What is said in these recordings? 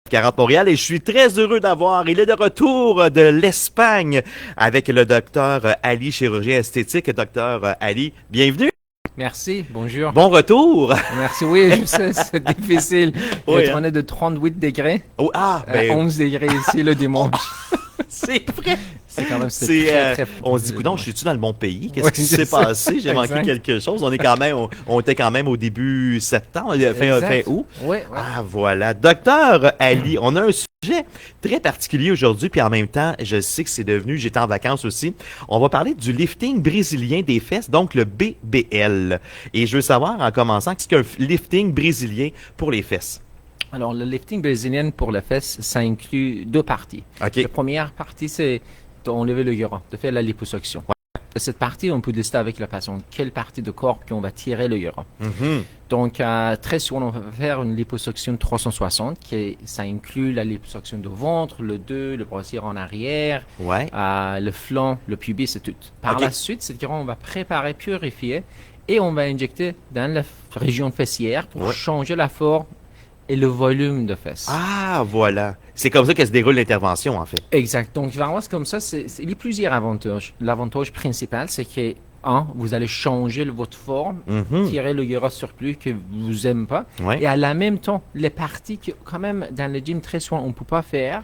40 Montréal et je suis très heureux il est de retour de l'Espagne avec le docteur Ali, chirurgien esthétique. Docteur Ali, bienvenue. Merci, bonjour. Bon retour. Merci, oui, je sais, c'est difficile. Oui, On est de 38 degrés, Oh, ah, ben, 11 degrés ici le dimanche. c'est vrai. C'est quand même très on se dit, coudonc, je suis-tu dans le bon pays? Qu'est-ce Ouais, qui c'est s'est ça. passé? J'ai manqué Exact. quelque chose. On était quand même au début septembre, fin août. Oui, Ah, voilà. Docteur Ali, on a un sujet très particulier aujourd'hui, puis en même temps, je sais que c'est devenu, j'étais en vacances aussi, on va parler du lifting brésilien des fesses, donc le BBL. Et je veux savoir, en commençant, qu'est-ce qu'un lifting brésilien pour les fesses? Alors, le lifting brésilien pour les fesses, ça inclut deux parties. OK. La première partie, c'est d'enlever le gras, de faire la liposuction. Cette partie, on peut décider avec la patient quelle partie de corps qu'on va tirer le gras. Mhm. Donc, très souvent, on va faire une liposuction 360, ça inclut la liposuction du ventre, le dos, le bras en arrière, Ouais. le flanc, le pubis et tout. Par Ok. la suite, cette gras, on va préparer, purifier et on va injecter dans la région fessière pour Ouais. changer la forme et le volume de fesses. Ah, voilà. C'est comme ça que se déroule l'intervention, en fait. Exact. Donc, vraiment, c'est comme ça. Il y a plusieurs avantages. L'avantage principal, c'est que, vous allez changer votre forme, Mhm. tirer le gras surplus que vous n'aimez pas. Ouais. Et à la même temps, les parties que, quand même, dans le gym, très souvent, on ne peut pas faire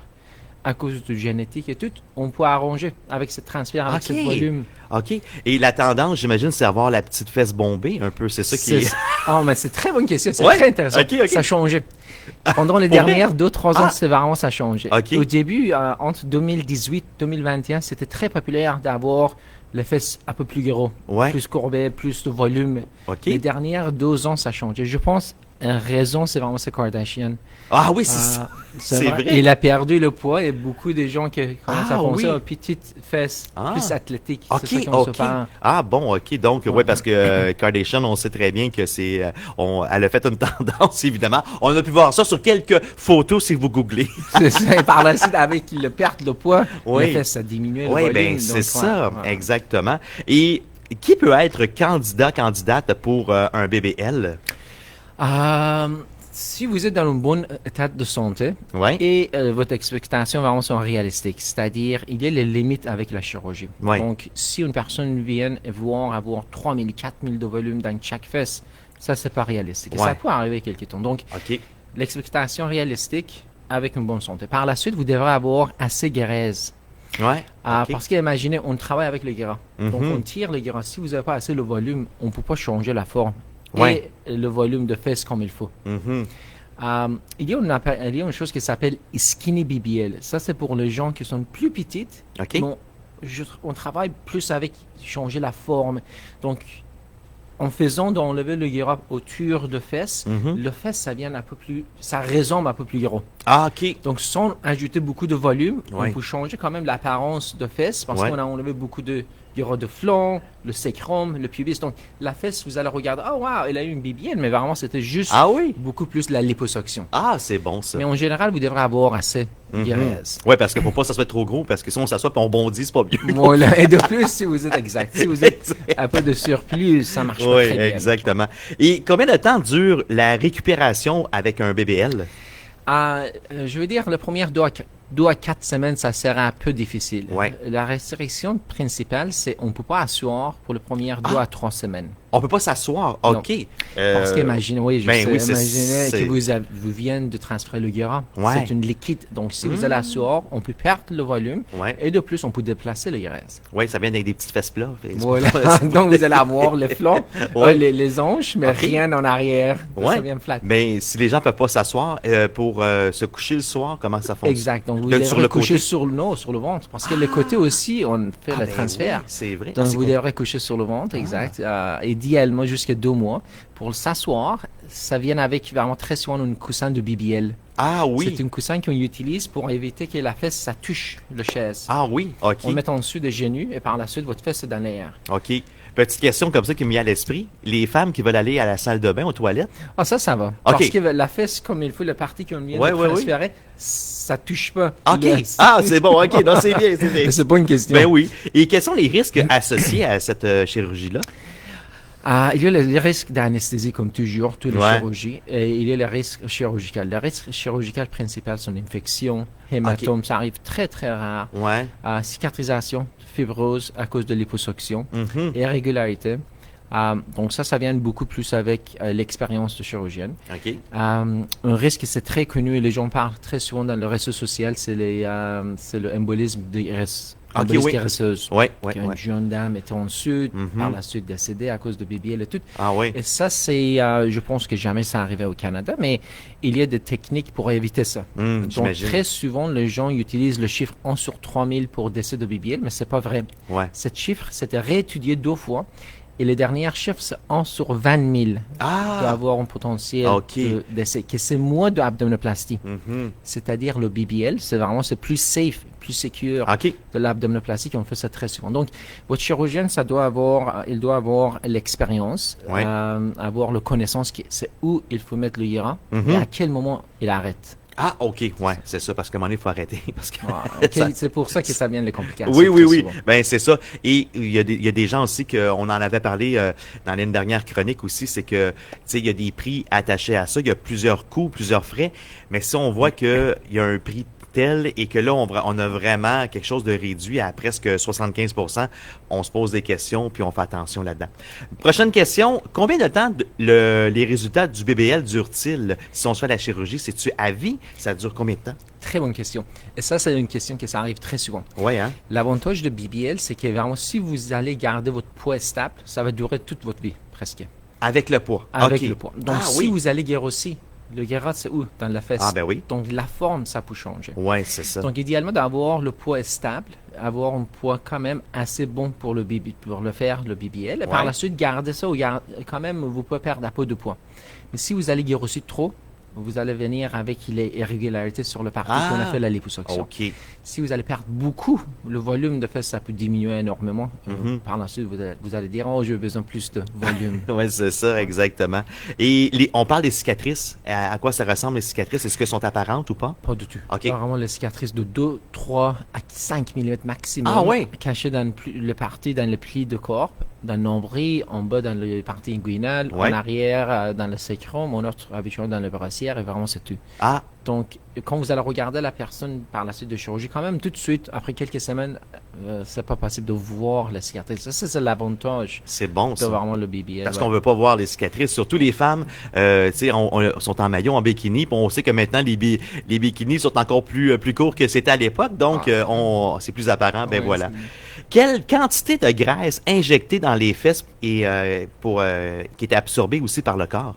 à cause de génétique et tout, on peut arranger avec ce transfert, avec Ok. ce volume. OK. Et la tendance, j'imagine, c'est avoir la petite fesse bombée, un peu. C'est ça qui est... Mais c'est très bonne question. C'est Ouais. très intéressant. Ok, ok. Ça a changé. Pendant les Pour vrai? dernières 2-3 ans, Ah. c'est vraiment ça a changé. Ok. Au début, entre 2018 et 2021, c'était très populaire d'avoir les fesses un peu plus gros, Ouais. plus courbées, plus de volume. OK. Les dernières 2 ans, ça a changé. Je pense, une raison, c'est vraiment ce Kardashian. Ah oui, c'est ça. C'est vrai. Il a perdu le poids et beaucoup de gens qui commencent à penser oui. aux petites fesses, Ah. plus athlétiques. OK, C'est ça qu'on se OK. parle. Ah bon, OK. Donc, ouais, parce que Kardashian, on sait très bien que elle a fait une tendance, évidemment. On a pu voir ça sur quelques photos si vous googlez. C'est ça. Et par la suite, avec le perte de poids, Oui. les fesses, ça diminue. Oui, ben c'est ça, exactement. Et qui peut être candidate pour un BBL? Si vous êtes dans un bon état de santé Ouais. et votre expectation vraiment sont réalistiques, c'est-à-dire il y a les limites avec la chirurgie. Ouais. Donc, si une personne vient voir avoir 3 000, 4 000 de volume dans chaque fesse, ça, c'est pas réalistique. Et Ouais. ça peut arriver quelque temps. Donc, OK. l'expectation réalistique avec une bonne santé. Par la suite, vous devrez avoir assez de graisse. Ouais. OK. Parce qu'imaginez, on travaille avec le gras. Donc, Mhm. on tire le gras. Si vous n'avez pas assez de volume, on ne peut pas changer la forme Ouais. et le volume de fesses comme il faut. Mhm. Il y a une chose qui s'appelle skinny BBL. Ça, c'est pour les gens qui sont plus petites. OK. Mais on travaille plus avec changer la forme. Donc, en faisant d'enlever le gras autour de fesses, Mhm. le fesse, ça vient un peu plus, ça ressemble un peu plus gros. Ah, OK. Donc, sans ajouter beaucoup de volume, Ouais. on peut changer quand même l'apparence de fesses parce Ouais. qu'on a enlevé beaucoup de gras de flanc, le sacrum, le pubis. Donc, la fesse, vous allez regarder, oh wow, elle a eu une BBL, mais vraiment, c'était juste Ah oui? beaucoup plus la liposuction. Ah, c'est bon, ça. Mais en général, vous devrez avoir assez de Mhm. graisse. Ouais, parce qu'il faut pas que ça soit trop gros, parce que si on s'assoit et on bondit, c'est pas bien. Voilà. Et de plus, si vous êtes exact, si vous êtes un peu de surplus, ça marche pas Oui, très bien. exactement. Et combien de temps dure la récupération avec un BBL? Je veux dire, la première 2 à 4 semaines, ça sera un peu difficile. Ouais. La restriction principale, c'est on ne peut pas asseoir pour les premières 2 à 3 semaines. On peut pas s'asseoir. Non. OK. Parce qu'imaginez, oui, je ben sais, oui, c'est- imaginez c'est- que vous venez de transférer le gras. Ouais. C'est une liquide. Donc, si vous allez asseoir, on peut perdre le volume. Ouais. Et de plus, on peut déplacer le graisse. Oui, ça vient avec des petites fesses plats. Voilà. Donc, vous allez avoir les flancs, Ouais. les hanches, mais Ok. rien en arrière. Ouais. Ça vient flat. Mais si les gens peuvent pas s'asseoir pour se coucher le soir, comment ça fonctionne? Exact. Donc, vous Sur devrez le coucher côté? sur le ventre. Parce que le côté aussi, on fait Ah, le ben transfert. oui, c'est vrai. Donc, Ah, c'est vous cool. devrez coucher sur le ventre, exact. Idéalement, jusqu'à 2 mois. Pour s'asseoir, ça vient avec vraiment très souvent une coussin de BBL. Ah oui. C'est une coussin qu'on utilise pour éviter que la fesse, ça touche le chaise. Ah oui, OK. On met en dessous des genoux et par la suite, votre fesse est dans l'air. OK. Petite question comme ça qui me vient à l'esprit. Les femmes qui veulent aller à la salle de bain, aux toilettes, Ah, ça va. Parce que la fesse, comme il faut, la partie qu'on vient Ouais, de ouais, oui. transférer, ça touche pas. OK. Le- Ah, c'est bon. OK. Non, c'est bien. C'est bien. C'est pas une question. Ben oui. Et quels sont les risques associés à cette chirurgie-là? Il y a le risque d'anesthésie, comme toujours, toutes les Ouais. chirurgies. Et il y a le risque chirurgical. Le risque chirurgical principal, c'est l'infection, hématome. Ça arrive très, très rare. Ouais. Cicatrisation, fibrose à cause de liposuction, Mhm. irrégularité. Donc ça vient beaucoup plus avec l'expérience de chirurgienne. OK. Un risque, c'est très connu et les gens parlent très souvent dans le réseau social, c'est le embolisme embolisme oui. graisseuse. Ouais, ouais, Une ouais. jeune dame était en sud, Mhm. par la suite décédée à cause de BBL et tout. Ah oui. Et ça, je pense que jamais ça arrivait au Canada, mais il y a des techniques pour éviter ça. Donc, J'imagine. très souvent, les gens utilisent le chiffre 1 sur 3000 pour décès de BBL, mais c'est pas vrai. Ouais. Cet chiffre, c'était réétudié 2 fois. Et les derniers chiffres, c'est 1 sur 20 000 peut Ah! avoir un potentiel OK. de décès. Que c'est moins de abdominoplastie. Mhm. C'est-à-dire le BBL, c'est plus safe, plus secure OK. de l'abdominoplastie, qu'on fait ça très souvent. Donc, votre chirurgien, il doit avoir l'expérience, Ouais. avoir la connaissance, c'est où il faut mettre le IRA Mhm. et à quel moment il arrête. Ah, OK. Ouais, c'est ça, parce qu'à un moment donné, il faut arrêter. Parce que Ok, c'est pour ça que ça vient les complications. Oui, oui, très oui. souvent. Ben, c'est ça. Et il y a des gens aussi qu'on en avait parlé dans l'année dernière chronique aussi, c'est que, tu sais, il y a des prix attachés à ça. Il y a plusieurs coûts, plusieurs frais. Mais si on voit qu'il y a un prix tel et que là, on a vraiment quelque chose de réduit à presque 75%, on se pose des questions puis on fait attention là-dedans. Prochaine question. Combien de temps les résultats du BBL durent-ils si on se fait la chirurgie? C'est-tu à vie? Ça dure combien de temps? Très bonne question. Et ça, c'est une question que ça arrive très souvent. Ouais, hein? L'avantage de BBL, c'est que vraiment, si vous allez garder votre poids stable, ça va durer toute votre vie, presque, Avec le poids. avec OK. le poids. Donc, Ah, si oui. vous allez grossir, le guérot, c'est où? Dans la fesse. Ah, ben oui. Donc, la forme, ça peut changer. Ouais, c'est ça. Donc, idéalement, d'avoir le poids stable, avoir un poids quand même assez bon pour le faire, le BBL. Et par Ouais. la suite, garder ça, quand même, vous pouvez perdre un peu de poids. Mais si vous allez grossir trop, vous allez venir avec les irrégularités sur le parti qu'on a fait la liposuction. OK. Si vous allez perdre beaucoup, le volume de fesses, ça peut diminuer énormément. Mhm. Par la suite, vous allez dire, oh, j'ai besoin plus de volume. Oui, c'est ça, exactement. Et on parle des cicatrices. À quoi ça ressemble, les cicatrices? Est-ce qu'elles sont apparentes ou pas? Pas du tout. OK. Vraiment, les cicatrices de 2, 3 à 5 mm maximum. Ah ouais? Cachées dans le parti, dans le pli de corps, dans le nombril, en bas dans le parti inguinal, Ouais. en arrière dans le sacrum, en autre habituellement dans le brassière, et vraiment c'est tout. Ah, Donc, quand vous allez regarder la personne par la suite de chirurgie, quand même, tout de suite, après quelques semaines, c'est pas possible de voir la cicatrice. Ça, c'est l'avantage c'est bon, de ça. vraiment le BBL. Parce ouais. qu'on veut pas voir les cicatrices. Surtout les femmes, tu sais, sont en maillot, en bikini. Puis on sait que maintenant, les bikinis sont encore plus courts que c'était à l'époque. Donc, c'est plus apparent. Ben Ouais, voilà. Quelle quantité de graisse injectée dans les fesses et qui était absorbée aussi par le corps?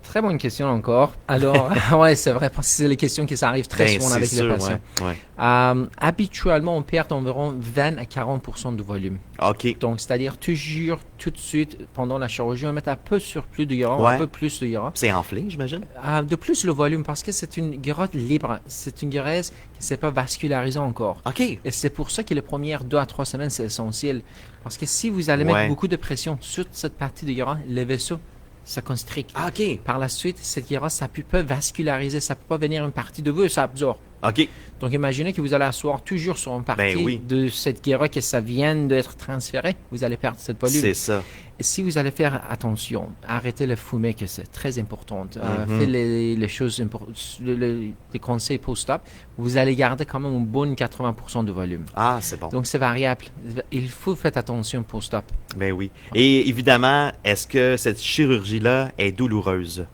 Très bonne question encore. Alors, ouais, c'est vrai, parce que c'est les questions qui s'arrivent très Ben, souvent c'est avec sûr, les patients. ouais. Habituellement, on perd environ 20 à 40% de volume. OK. Donc, c'est-à-dire, toujours, tout de suite, pendant la chirurgie, on met un peu surplus de gras, Ouais. un peu plus de gras. C'est enflé, j'imagine? De plus, le volume, parce que c'est une graisse libre. C'est une graisse qui ne s'est pas vascularisée encore. OK. Et c'est pour ça que les premières 2 à 3 semaines, c'est essentiel. Parce que si vous allez Ouais. mettre beaucoup de pression sur cette partie de gras, les vaisseaux, ça constricte. Ah, OK. Par la suite, cette guérilla, ça peut pas vasculariser, ça peut pas venir une partie de vous et ça absorbe. OK. Donc, imaginez que vous allez asseoir toujours sur une partie Ben oui. de cette guérilla que ça vient d'être transféré, vous allez perdre cette volume. C'est ça. Et si vous allez faire attention, arrêtez le fumer, que c'est très important, Mhm. faites les choses importantes, les conseils post-op, vous allez garder quand même une bonne 80% de volume. Ah, c'est bon. Donc, c'est variable. Il faut faire attention post-op. Ben oui. Et évidemment, est-ce que cette chirurgie-là est douloureuse?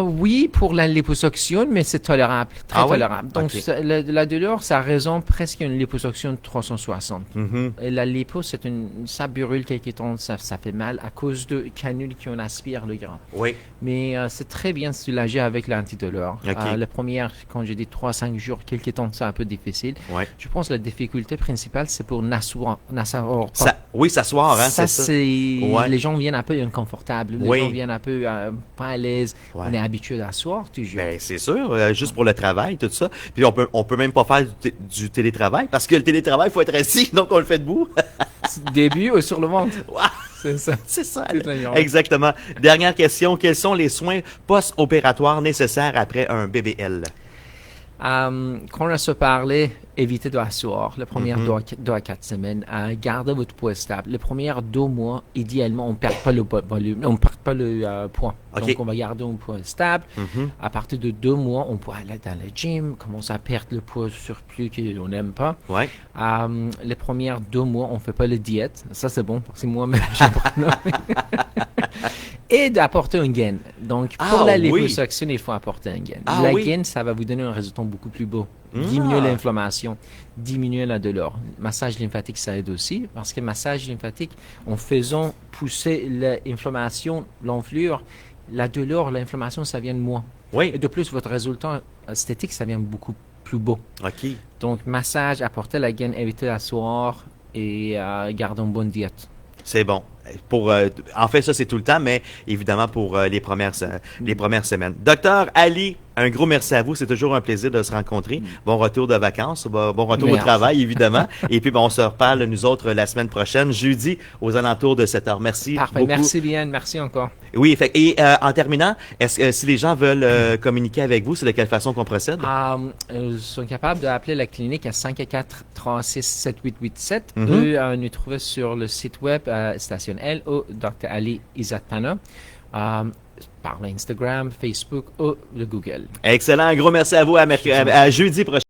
Oui, pour la liposuction, mais c'est tolérable, très Ah ouais? tolérable. Donc, Ok. la douleur, ça raison presque une liposuction de 360. Mhm. Et la lipo, ça brûle quelques temps, ça fait mal à cause de canules qui en aspirent le gras. Oui. Mais c'est très bien soulagé avec l'antidouleur. Ok. La première, quand j'ai dit 3-5 jours, quelques temps, c'est un peu difficile. Ouais. Je pense que la difficulté principale, c'est pour n'asseoir pas. Oui, s'asseoir, hein, Ça, c'est ça. c'est... Ouais. Les gens viennent un peu inconfortables. Les Oui. gens viennent un peu pas à l'aise. Ouais. On est habitué d'asseoir toujours. Ben, c'est sûr, juste pour le travail, tout ça. Puis on peut même pas faire du télétravail parce que le télétravail, il faut être assis, donc on le fait debout. Début ou sur le ventre. Ouais. C'est ça. C'est ça. Toute la journée. Exactement. Dernière question. Quels sont les soins post-opératoires nécessaires après un BBL? Quand on se parlait, évitez d'asseoir les premières deux à 4 semaines, gardez votre poids stable. Les premiers 2 mois, idéalement, on ne perd pas le volume, on ne perd pas le poids. OK. Donc, on va garder un poids stable. À partir de 2 mois, on peut aller dans le gym, commencer à perdre le poids surplus qu'on n'aime pas. Ouais. Les premières 2 mois, on ne fait pas la diète. Ça, c'est bon, parce que moi-même, j'ai pas nommé. Et d'apporter un gain. Donc, pour la liposuction, il faut apporter un gain. La gain, ça va vous donner un résultat beaucoup plus beau. Diminuer l'inflammation, diminuer la douleur. Massage lymphatique, ça aide aussi, parce que massage lymphatique, en faisant pousser l'inflammation, l'enflure, la douleur, l'inflammation, ça vient de moins. Oui. Et de plus, votre résultat esthétique, ça vient beaucoup plus beau. OK. Donc, massage, apporter la gaine, éviter l'asseoir et garder une bonne diète. C'est bon. En fait, ça, c'est tout le temps, mais évidemment pour les premières semaines. Docteur Ali, un gros merci à vous. C'est toujours un plaisir de se rencontrer. Bon retour de vacances, bon retour au travail, évidemment. Et puis, on se reparle, nous autres, la semaine prochaine, jeudi, aux alentours de 7 heures. Merci Parfait. beaucoup. Merci bien. Merci encore. Oui, et en terminant, est-ce que si les gens veulent communiquer avec vous, c'est de quelle façon qu'on procède? Ils sont capables d'appeler la clinique à 514-36-7887 ou nous trouver sur le site web Station L ou Dr. Ali Izatpana par l'Instagram, Facebook ou le Google. Excellent. Un gros merci à vous. À jeudi prochain.